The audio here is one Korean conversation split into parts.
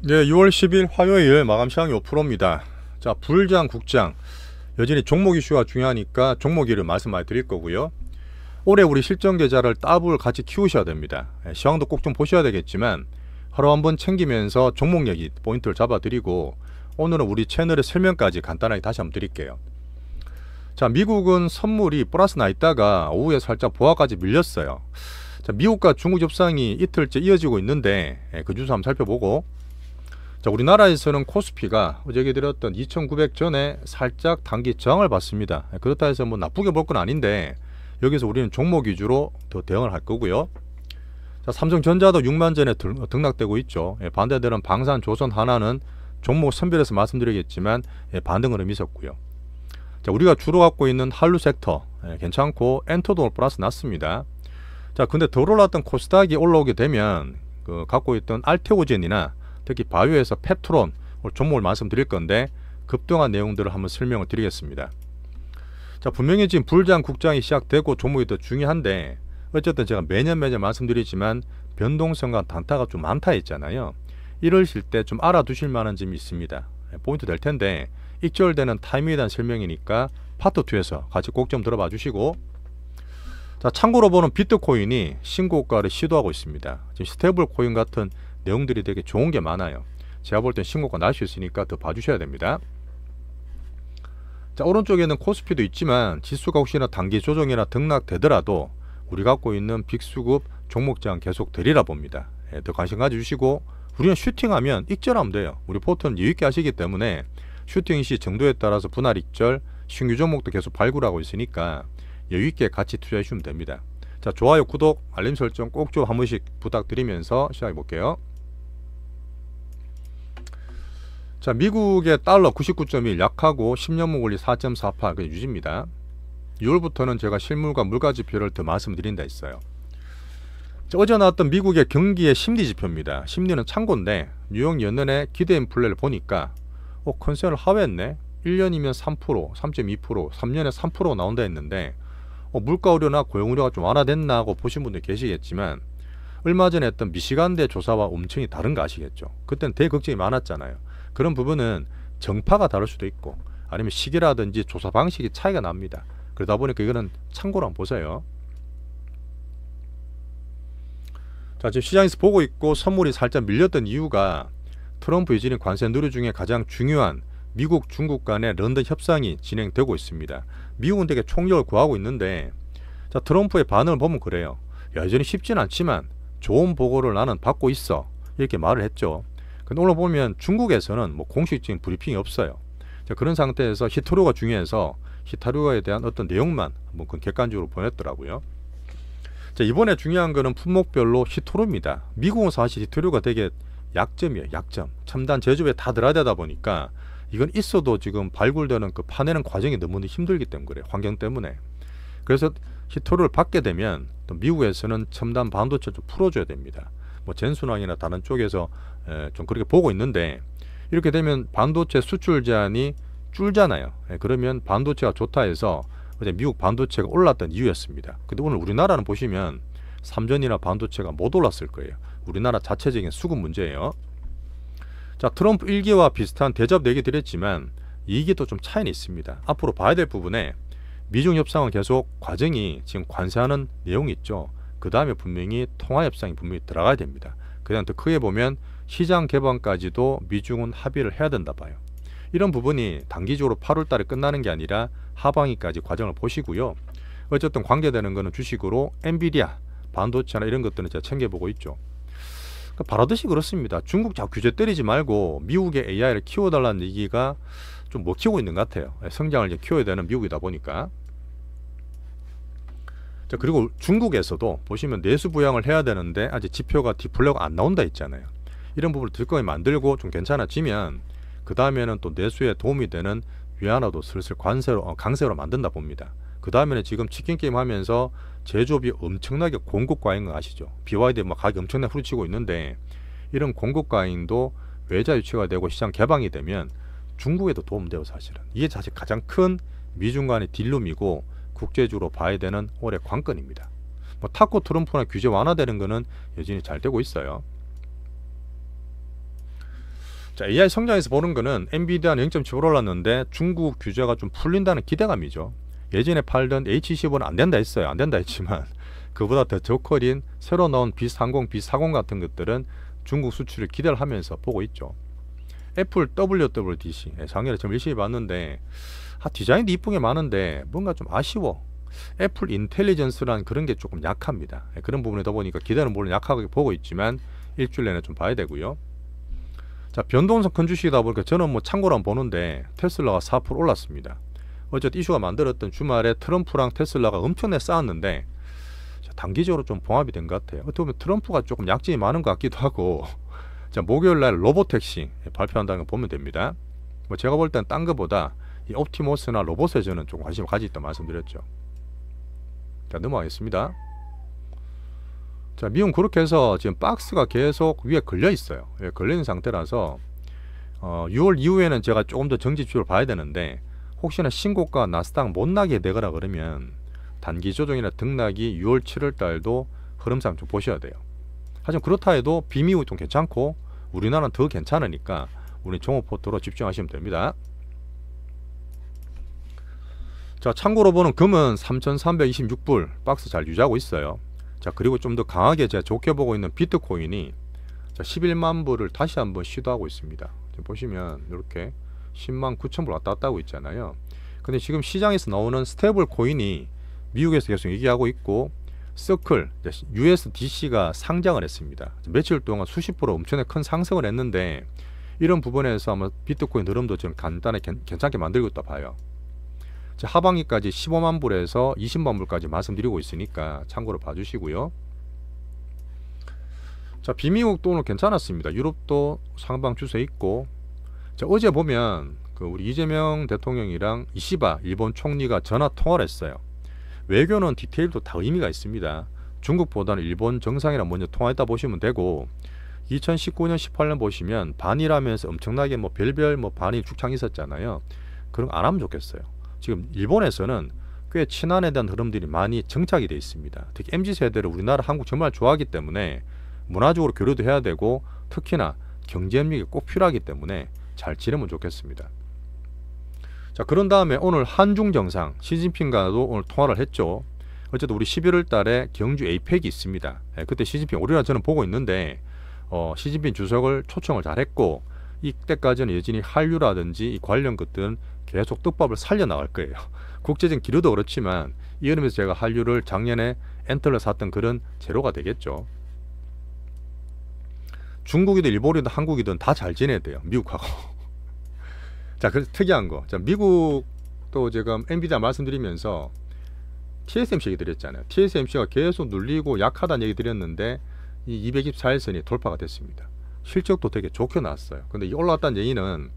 네, 6월 10일 화요일 마감 시황이 5%입니다. 자, 불장, 국장 여전히 종목 이슈가 중요하니까 종목이를 말씀 많이 드릴 거고요. 올해 우리 실전 계좌를 따블 같이 키우셔야 됩니다. 시황도 꼭 좀 보셔야 되겠지만 하루 한번 챙기면서 종목 얘기 포인트를 잡아드리고 오늘은 우리 채널의 설명까지 간단하게 다시 한번 드릴게요. 자, 미국은 선물이 플러스 나 있다가 오후에 살짝 보합까지 밀렸어요. 자, 미국과 중국 협상이 이틀째 이어지고 있는데 그 주소 한번 살펴보고, 자, 우리나라에서는 코스피가 어제 얘기 드렸던 2900 전에 살짝 단기 저항을 받습니다. 그렇다 해서 뭐 나쁘게 볼 건 아닌데 여기서 우리는 종목 위주로 더 대응을 할 거고요. 자, 삼성전자도 6만 전에 등락되고 있죠. 반대되는 방산, 조선, 하나는 종목 선별해서 말씀드리겠지만 반등 흐름이 있었고요. 자, 우리가 주로 갖고 있는 한류 섹터 괜찮고 엔터도 플러스 났습니다. 자, 근데 덜 올랐던 코스닥이 올라오게 되면 갖고 있던 알테오젠이나 특히 바이오에서 펩트론 종목을 말씀드릴 건데 급등한 내용들을 한번 설명을 드리겠습니다. 자, 분명히 지금 불장, 국장이 시작되고 종목이 더 중요한데 어쨌든 제가 매년 말씀드리지만 변동성과 단타가 좀 많다 했잖아요. 이러실 때 좀 알아두실 만한 점이 있습니다. 포인트 될 텐데 익절되는 타이밍에 대한 설명이니까 파트 2에서 같이 꼭 좀 들어봐 주시고, 자, 참고로 보는 비트코인이 신고가를 시도하고 있습니다. 지금 스테이블 코인 같은 내용들이 되게 좋은 게 많아요. 제가 볼 땐 신고가 날 수 있으니까 더 봐주셔야 됩니다. 자, 오른쪽에는 코스피도 있지만 지수가 혹시나 단기 조정이나 등락되더라도 우리 갖고 있는 빅수급 종목 제한 계속 되리라 봅니다. 더 관심 가져주시고, 우리는 슈팅하면 익절하면 돼요. 우리 포트는 여유있게 하시기 때문에 슈팅 시 정도에 따라서 분할 익절, 신규 종목도 계속 발굴하고 있으니까 여유있게 같이 투자해 주시면 됩니다. 자, 좋아요, 구독, 알림 설정 꼭 좀 한 번씩 부탁드리면서 시작해 볼게요. 자, 미국의 달러 99.1 약하고 10년물 원리 4.48 유지입니다. 6월부터는 제가 실물과 물가지표를 더 말씀드린다 했어요. 자, 어제 나왔던 미국의 경기의 심리지표입니다. 심리는 참고인데 뉴욕 연은의 기대 인플레를 보니까 컨센을 하회했네. 1년이면 3%, 3.2%, 3년에 3% 나온다 했는데 물가 우려나 고용 우려가 좀 완화됐나 하고 보신 분들 계시겠지만 얼마 전에 했던 미시간대 조사와 엄청이 다른 거 아시겠죠? 그때는 대걱정이 많았잖아요. 그런 부분은 정파가 다를 수도 있고 아니면 시기라든지 조사 방식이 차이가 납니다. 그러다 보니까 이거는 참고로 한번 보세요. 자, 지금 시장에서 보고 있고 선물이 살짝 밀렸던 이유가 트럼프 이전의 관세 누리 중에 가장 중요한 미국, 중국 간의 런던 협상이 진행되고 있습니다. 미국은 되게 총력을 구하고 있는데, 자, 트럼프의 반응을 보면 그래요. 여전히 쉽진 않지만 좋은 보고를 나는 받고 있어, 이렇게 말을 했죠. 근데 오늘 보면 중국에서는 뭐 공식적인 브리핑이 없어요. 자, 그런 상태에서 히토류가 중요해서 히토류에 대한 어떤 내용만 한번 객관적으로 보냈더라고요. 자, 이번에 중요한 거는 품목별로 히토류입니다. 미국은 사실 히토류가 되게 약점이에요. 약점. 첨단 제조업에 다 들어야 되다 보니까 이건 있어도 지금 발굴되는 파내는 과정이 너무 힘들기 때문에 그래요. 환경 때문에. 그래서 히토류를 받게 되면 또 미국에서는 첨단 반도체를 좀 풀어줘야 됩니다. 뭐 젠순왕이나 다른 쪽에서 좀 그렇게 보고 있는데, 이렇게 되면 반도체 수출 제한이 줄잖아요. 그러면 반도체가 좋다 해서 어제 미국 반도체가 올랐던 이유였습니다. 근데 오늘 우리나라는 보시면 삼전이나 반도체가 못 올랐을 거예요. 우리나라 자체적인 수급 문제예요. 자, 트럼프 1기와 비슷한 대접 얘기 드렸지만 2기도 좀 차이는 있습니다. 앞으로 봐야 될 부분에 미중 협상은 계속 과정이 지금 관세하는 내용이 있죠. 그 다음에 분명히 통화협상이 분명히 들어가야 됩니다. 그냥 더 크게 보면 시장 개방까지도 미중은 합의를 해야 된다 봐요. 이런 부분이 단기적으로 8월 달에 끝나는 게 아니라 하반기까지 과정을 보시고요. 어쨌든 관계되는 거는 주식으로 엔비디아, 반도체나 이런 것들은 제가 챙겨보고 있죠. 바라듯이 그렇습니다. 중국 자꾸 규제 때리지 말고 미국의 AI를 키워달라는 얘기가 좀 못 키우고 있는 것 같아요. 성장을 이제 키워야 되는 미국이다 보니까. 자, 그리고 중국에서도 보시면 내수 부양을 해야 되는데 아직 지표가 디플레가 안 나온다 했잖아요. 이런 부분을 들거리 만들고 좀 괜찮아지면 그 다음에는 또 내수에 도움이 되는 위안화도 슬슬 강세로 만든다 봅니다. 그 다음에는 지금 치킨 게임 하면서 제조업이 엄청나게 공급과잉 거 아시죠? BYD 막 가격이 엄청나게 후려치고 있는데 이런 공급과잉도 외자 유치가 되고 시장 개방이 되면 중국에도 도움돼요. 사실은 이게 사실 가장 큰 미중 간의 딜룸이고 국제적으로 봐야 되는 올해 관건입니다. 뭐 타코 트럼프나 규제 완화되는 거는 여전히 잘 되고 있어요. 자, AI 성장에서 보는 거는 엔비디아는 0.75 올랐는데 중국 규제가 좀 풀린다는 기대감이죠. 예전에 팔던 H15는 안 된다 했어요. 안 된다 했지만 그보다 더 저퀄인 새로 나온 B30, B40 같은 것들은 중국 수출을 기대를 하면서 보고 있죠. 애플 WWDC 작년에 좀 열심히 봤는데 디자인도 이쁜 게 많은데 뭔가 좀 아쉬워. 애플 인텔리전스라는 그런 게 조금 약합니다. 그런 부분이다 보니까 기대는 물론 약하게 보고 있지만 일주일 내내 좀 봐야 되고요. 자, 변동성 큰 주식이다 보니까 저는 뭐 참고로 한번 보는데 테슬라가 4% 올랐습니다. 어쨌든 이슈가 만들었던 주말에 트럼프랑 테슬라가 엄청나게 싸웠는데 단기적으로 좀 봉합이 된 것 같아요. 어떻게 보면 트럼프가 조금 약점이 많은 것 같기도 하고. 자, 목요일날 로보택시 발표한다는 거 보면 됩니다. 뭐 제가 볼 때는 딴 거보다 이 옵티머스나 로봇에 저는 좀 관심을 가지고 있다 말씀드렸죠. 자, 넘어가겠습니다. 자, 미국 그렇게 해서 지금 박스가 계속 위에 걸려 있어요. 걸려 있는 상태라서 6월 이후에는 제가 조금 더 정지 지표를 봐야 되는데 혹시나 신고가 나스닥 못 나게 되거나 그러면 단기 조정이나 등락이 6월 7월 달도 흐름상 좀 보셔야 돼요. 하지만 그렇다 해도 비미국이 좀 괜찮고 우리나라는 더 괜찮으니까 우리 종목포트로 집중하시면 됩니다. 자, 참고로 보는 금은 3,326불 박스 잘 유지하고 있어요. 자, 그리고 좀 더 강하게 제가 좋게 보고 있는 비트코인이 11만 불을 다시 한번 시도하고 있습니다. 지금 보시면 이렇게 10만 9천 불 왔다 갔다 하고 있잖아요. 근데 지금 시장에서 나오는 스테이블 코인이 미국에서 계속 얘기하고 있고 서클 USDC가 상장을 했습니다. 며칠 동안 수십 프로 엄청나게 큰 상승을 했는데 이런 부분에서 아마 비트코인 흐름도 좀 간단하게 괜찮게 만들고 있다 봐요. 하반기까지 15만 불에서 20만 불까지 말씀드리고 있으니까 참고로 봐주시고요. 자, 비미국도 오늘 괜찮았습니다. 유럽도 상방 추세 있고. 자, 어제 보면 우리 이재명 대통령이랑 이시바 일본 총리가 전화 통화를 했어요. 외교는 디테일도 다 의미가 있습니다. 중국보다는 일본 정상이랑 먼저 통화했다 보시면 되고 2019년 18년 보시면 반일하면서 엄청나게 뭐 별별 반일 죽창 있었잖아요. 그런 거 안 하면 좋겠어요. 지금 일본에서는 꽤 친한에 대한 흐름들이 많이 정착이 되어 있습니다. 특히 MZ세대를 우리나라 한국 정말 좋아하기 때문에 문화적으로 교류도 해야 되고 특히나 경제협력이 꼭 필요하기 때문에 잘 지내면 좋겠습니다. 자, 그런 다음에 오늘 한중 정상 시진핑과도 오늘 통화를 했죠. 어쨌든 우리 11월 달에 경주 에이펙이 있습니다. 그때 시진핑 오리라 저는 보고 있는데 시진핑 주석을 초청을 잘 했고 이때까지는 여전히 한류라든지 이 관련 것들은 계속 떡밥을 살려나갈 거예요. 국제적인 기류도 그렇지만 이 흐름에서 제가 한류를 작년에 엔터를 샀던 그런 재료가 되겠죠. 중국이든 일본이든 한국이든 다 잘 지내야 돼요. 미국하고. 자, 그래서 특이한 거. 자, 미국도 지금 엔비디아 말씀드리면서 TSMC 얘기 드렸잖아요. TSMC가 계속 눌리고 약하다는 얘기 드렸는데 이 224일선이 돌파가 됐습니다. 실적도 되게 좋게 나왔어요. 근데 이 올라왔다는 얘기는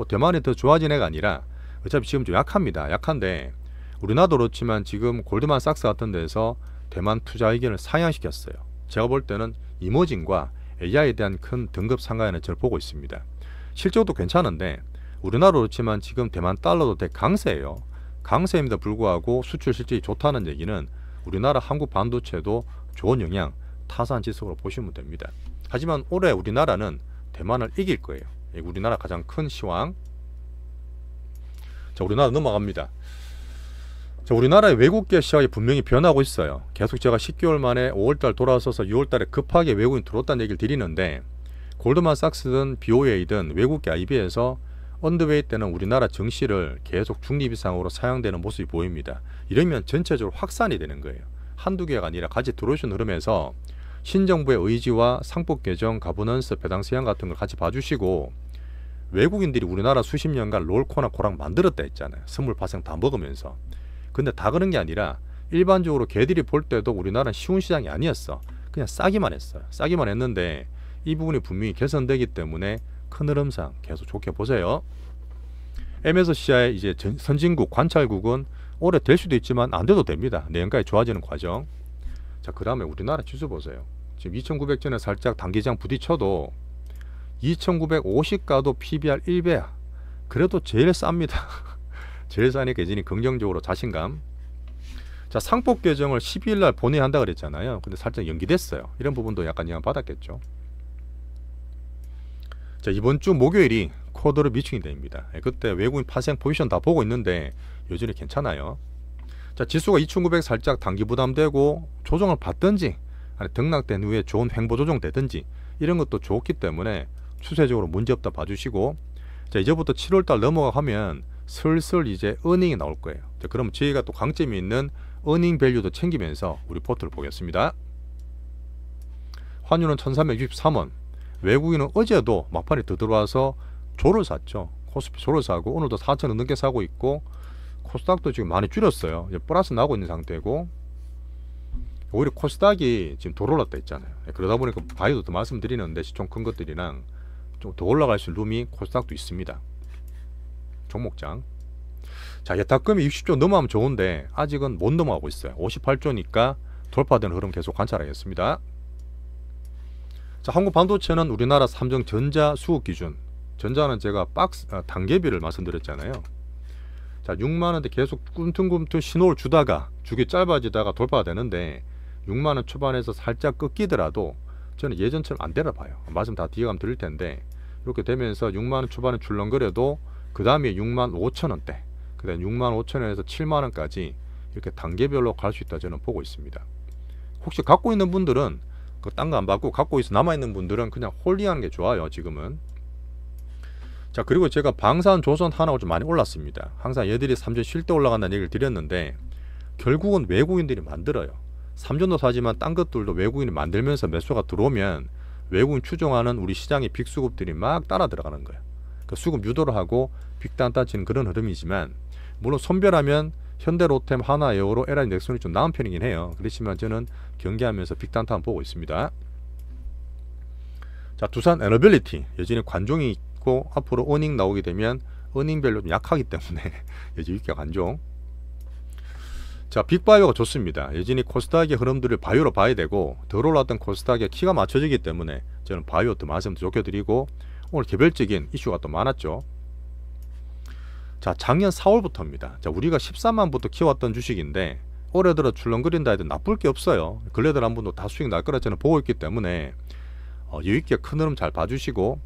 대만이 더 좋아진 애가 아니라 어차피 지금 좀 약합니다. 약한데 우리나라도 그렇지만 지금 골드만삭스 같은 데서 대만 투자 의견을 상향시켰어요. 제가 볼 때는 이머징과 AI에 대한 큰 등급 상가에는 저를 보고 있습니다. 실적도 괜찮은데 우리나라도 그렇지만 지금 대만 달러도 되게 강세예요. 강세임에도 불구하고 수출 실적이 좋다는 얘기는 우리나라 한국 반도체도 좋은 영향 타산 지속으로 보시면 됩니다. 하지만 올해 우리나라는 대만을 이길 거예요. 우리나라 가장 큰 시황. 자, 우리나라 넘어갑니다. 자, 우리나라의 외국계 시장이 분명히 변하고 있어요. 계속 제가 10개월 만에 5월달 돌아서서 6월달에 급하게 외국인 들어왔다는 얘기를 드리는데 골드만삭스든 BOA든 외국계 IB에서 언더웨이 때는 우리나라 증시를 계속 중립 이상으로 사양되는 모습이 보입니다. 이러면 전체적으로 확산이 되는 거예요. 한두 개가 아니라 같이 들어오신 흐름에서 신정부의 의지와 상법 개정, 가버넌스, 배당 시장 같은 걸 같이 봐주시고 외국인들이 우리나라 수십 년간 롤코나 코랑 만들었다 했잖아요. 선물 파생 다 먹으면서. 근데 다 그런 게 아니라 일반적으로 걔들이 볼 때도 우리나라는 쉬운 시장이 아니었어. 그냥 싸기만 했어요. 싸기만 했는데 이 부분이 분명히 개선되기 때문에 큰 흐름상 계속 좋게 보세요. MSCI 이제 선진국 관찰국은 올해 될 수도 있지만 안 돼도 됩니다. 내년까지 좋아지는 과정. 자, 그 다음에 우리나라 지수 보세요. 지금 2900전에 살짝 단기장 부딪혀도 2950 가도 PBR 1배야. 그래도 제일 쌉니다. 제일 싸니까 여전히 긍정적으로 자신감. 자, 상법 개정을 12일날 본회의 한다 그랬잖아요. 근데 살짝 연기됐어요. 이런 부분도 약간 영향 받았겠죠. 자, 이번 주 목요일이 코드로 미팅이 됩니다. 그때 외국인 파생 포지션 다 보고 있는데 여전히 괜찮아요. 자, 지수가 2900 살짝 단기 부담되고 조정을 받든지 아니 등락된 후에 좋은 횡보 조정 되든지 이런 것도 좋기 때문에 추세적으로 문제없다 봐주시고, 자, 이제부터 7월달 넘어가면 슬슬 이제 어닝이 나올 거예요. 자, 그럼 저희가 또 강점이 있는 어닝 밸류도 챙기면서 우리 포트를 보겠습니다. 환율은 1363원. 외국인은 어제도 막판에 더 들어와서 조를 샀죠. 코스피 조를 사고 오늘도 4,000원 넘게 사고 있고, 코스닥도 지금 많이 줄였어요. 이제 플러스 나고 있는 상태고, 오히려 코스닥이 지금 더 올랐다 했잖아요. 그러다 보니까 바이오도 말씀드리는데 시총 큰 것들이랑 좀 더 올라갈 수 있는 룸이 코스닥도 있습니다. 종목장. 자, 예탁금이 60조 넘어가면 좋은데 아직은 못 넘어가고 있어요. 58조니까 돌파되는 흐름 계속 관찰하겠습니다. 자, 한국 반도체는 우리나라 삼성 전자 수급 기준, 전자는 제가 단계비를 말씀드렸잖아요. 자, 6만원대 계속 꿈틀꿈틀 신호를 주다가 주기 짧아지다가 돌파가 되는데 6만원 초반에서 살짝 꺾이더라도 저는 예전처럼 안 되나 봐요. 말씀 다 뒤에 가면 드릴 텐데, 이렇게 되면서 6만원 초반에 출렁거려도 그 다음에 6만 5천원대, 그 다음에 6만 5천원에서 7만원까지 이렇게 단계별로 갈 수 있다 저는 보고 있습니다. 혹시 갖고 있는 분들은 그 딴 거 안 받고 갖고 있어 남아있는 분들은 그냥 홀딩하는 게 좋아요 지금은. 자, 그리고 제가 방산 조선 하나가 좀 많이 올랐습니다. 항상 얘들이 삼전 쉴 때 올라간다는 얘기를 드렸는데 결국은 외국인들이 만들어요. 삼전도 사지만 딴 것들도 외국인이 만들면서 매수가 들어오면 외국인 추종하는 우리 시장의 빅수급들이 막 따라 들어가는 거예요. 그 수급 유도를 하고 빅단타 치는 그런 흐름이지만, 물론 선별하면 현대로템, 하나에어로, LG 넥슨이 좀 나은 편이긴 해요. 그렇지만 저는 경계하면서 빅단타 보고 있습니다. 자, 두산 에너빌리티 여전히 관종이 있고 앞으로 어닝 나오게 되면 어닝별로 좀 약하기 때문에 여전히 위기가 관종. 자, 빅바이오가 좋습니다. 여전히 코스닥의 흐름들을 바이오로 봐야 되고, 덜 올랐던 코스닥에 키가 맞춰지기 때문에 저는 바이오 또 말씀도 좋게 드리고, 오늘 개별적인 이슈가 또 많았죠. 자, 작년 4월부터입니다. 자, 우리가 13만부터 키웠던 주식인데 올해 들어 출렁거린다 해도 나쁠 게 없어요. 근래들 한 분도 다 수익 날 거라 저는 보고 있기 때문에 여유있게 큰 흐름 잘 봐주시고,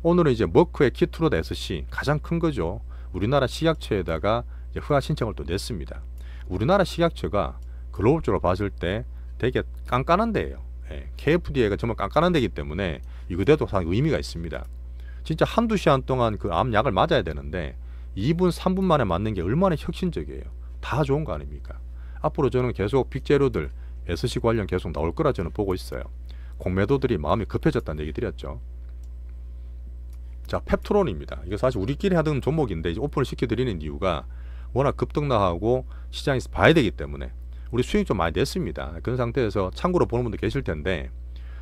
오늘은 이제 머크의 키트로드 SC 가장 큰 거죠. 우리나라 식약처에다가 이제 허가 신청을 또 냈습니다. 우리나라 식약처가 글로벌적으로 봤을 때 되게 깐깐한 데예요. KFDA가 정말 깐깐한 데이기 때문에 이거대도 상당히 의미가 있습니다. 진짜 한두 시간 동안 그 암 약을 맞아야 되는데 2분 3분 만에 맞는 게 얼마나 혁신적이에요. 다 좋은 거 아닙니까? 앞으로 저는 계속 빅재료들 SC 관련 계속 나올 거라 저는 보고 있어요. 공매도들이 마음이 급해졌다는 얘기 드렸죠. 자, 펩트론입니다. 이거 사실 우리끼리 하던 종목인데 이제 오픈을 시켜드리는 이유가 워낙 급등락하고 시장에서 봐야 되기 때문에 우리 수익 좀 많이 냈습니다. 그런 상태에서 참고로 보는 분들 계실 텐데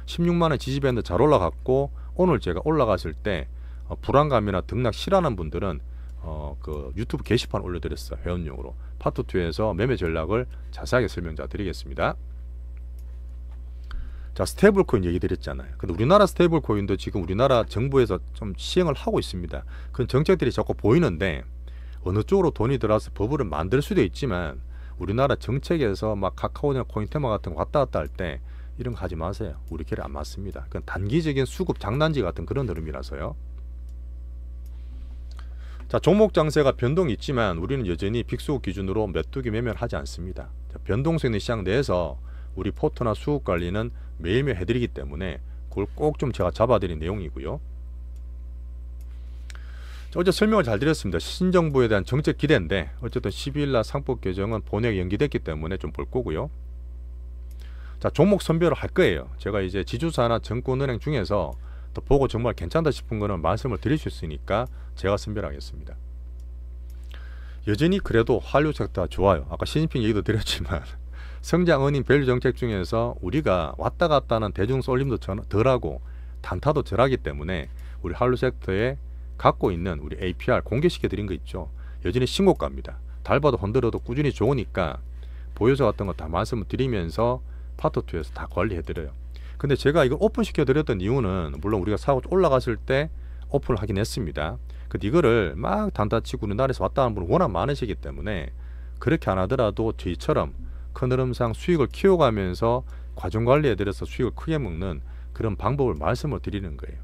16만원 지지밴드 잘 올라갔고, 오늘 제가 올라갔을 때 불안감이나 등락 싫어하는 분들은 그 유튜브 게시판 올려드렸어요. 회원용으로 파트 2에서 매매 전략을 자세하게 설명자 드리겠습니다. 자, 스테이블 코인 얘기 드렸잖아요. 근데 우리나라 스테이블 코인도 지금 우리나라 정부에서 좀 시행을 하고 있습니다. 그런 정책들이 자꾸 보이는데 어느 쪽으로 돈이 들어와서 버블을 만들 수도 있지만, 우리나라 정책에서 막 카카오나 코인테마 같은 거 왔다 갔다 할 때 이런 거 하지 마세요. 우리끼리 안 맞습니다. 그건 단기적인 수급 장난지 같은 그런 흐름이라서요. 자, 종목 장세가 변동이 있지만 우리는 여전히 빅수급 기준으로 메뚜기 매매를 하지 않습니다. 자, 변동성 있는 시장 내에서 우리 포트나 수급 관리는 매일매일 해드리기 때문에 그걸 꼭 좀 제가 잡아드린 내용이고요. 자, 어제 설명을 잘 드렸습니다. 신정부에 대한 정책 기대인데 어쨌든 12일날 상법 개정은 본회의 연기됐기 때문에 좀 볼 거고요. 자, 종목 선별을 할 거예요. 제가 이제 지주사나 증권은행 중에서 또 보고 정말 괜찮다 싶은 거는 말씀을 드릴 수 있으니까 제가 선별하겠습니다. 여전히 그래도 한류 섹터 좋아요. 아까 시진핑 얘기도 드렸지만 성장 어닝 밸류 정책 중에서 우리가 왔다 갔다 하는 대중 쏠림도 덜하고 단타도 덜하기 때문에 우리 한류 섹터에 갖고 있는 우리 APR 공개시켜 드린 거 있죠. 여전히 신고가입니다. 달바도 흔들어도 꾸준히 좋으니까 보유서 같은 거 다 말씀을 드리면서 파트 2에서 다 관리해 드려요. 근데 제가 이걸 오픈시켜 드렸던 이유는 물론 우리가 사고 올라갔을 때 오픈을 하긴 했습니다. 근데 이거를 막 단타치고 우리나라에서 왔다 하는 분은 워낙 많으시기 때문에 그렇게 안 하더라도 저희처럼 큰 흐름상 수익을 키워가면서 과정 관리해 드려서 수익을 크게 먹는 그런 방법을 말씀을 드리는 거예요.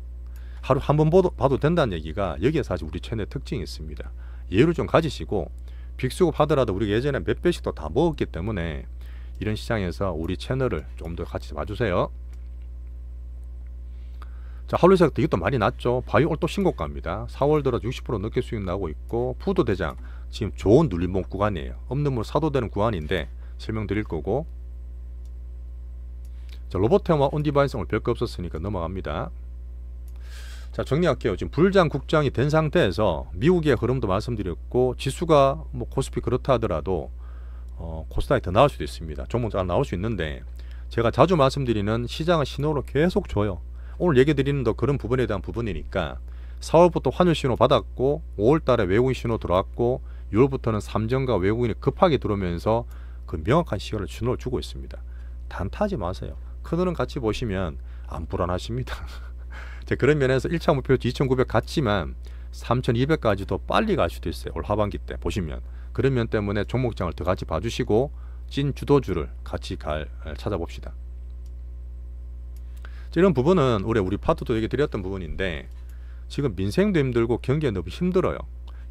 하루 한 번 봐도 된다는 얘기가 여기에 사실 우리 채널의 특징이 있습니다. 예의를 좀 가지시고 빅수급 하더라도 우리가 예전에 몇 배씩도 다 먹었기 때문에 이런 시장에서 우리 채널을 좀 더 같이 봐주세요. 자, 한류섹터 이것도 많이 났죠. 바이오 또 신고가입니다. 4월 들어 60% 넘게 수익 나고 있고, 푸드 대장 지금 좋은 눌림목 구간이에요. 없는 물 사도 되는 구간인데 설명드릴 거고. 자, 로보템과 온디바이스 오늘 별거 없었으니까 넘어갑니다. 자, 정리할게요. 지금 불장 국장이 된 상태에서 미국의 흐름도 말씀드렸고, 지수가 뭐 코스피 그렇다 하더라도 코스닥이 더 나올 수도 있습니다. 종목 잘 나올 수 있는데, 제가 자주 말씀드리는 시장은 신호를 계속 줘요. 오늘 얘기 드리는 더 그런 부분에 대한 부분이니까 4월부터 환율 신호 받았고, 5월달에 외국인 신호 들어왔고, 6월부터는 삼정과 외국인이 급하게 들어오면서 그 명확한 신호를 주고 있습니다. 단타하지 마세요. 큰 흐름 같이 보시면 안 불안하십니다. 그런 면에서 1차 목표치 2,900 갔지만 3,200까지 더 빨리 갈 수도 있어요. 올 하반기 때 보시면. 그런 면 때문에 종목장을 더 같이 봐주시고 찐 주도주를 같이 찾아봅시다. 이런 부분은 우리 파트도 얘기 드렸던 부분인데, 지금 민생도 힘들고 경기가 너무 힘들어요.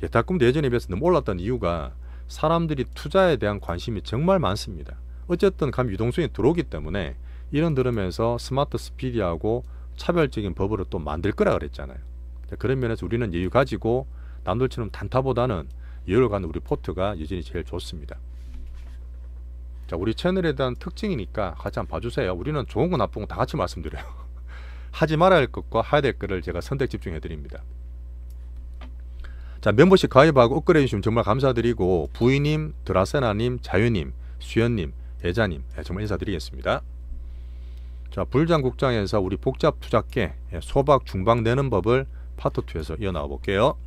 예탁금도 예전에 비해서 너무 올랐던 이유가 사람들이 투자에 대한 관심이 정말 많습니다. 어쨌든 감 유동성이 들어오기 때문에 이런 들으면서 스마트 스피디하고 차별적인 버블을 또 만들 거라 그랬잖아요. 그런 면에서 우리는 여유 가지고 남들처럼 단타보다는 여유를 갖는 우리 포트가 여전히 제일 좋습니다. 자, 우리 채널에 대한 특징이니까 같이 한번 봐주세요. 우리는 좋은 거 나쁜 거 다 같이 말씀드려요. 하지 말아야 할 것과 해야 될 것을 제가 선택 집중해 드립니다. 자, 멤버십 가입하고 업그레이드 해주시면 정말 감사드리고, 부이님, 드라세나님, 자유님, 수연님, 예자님 정말 인사드리겠습니다. 자, 불장국장에서 우리 복잡 투자계 소박 중방 내는 법을 파트 2에서 이어나가 볼게요.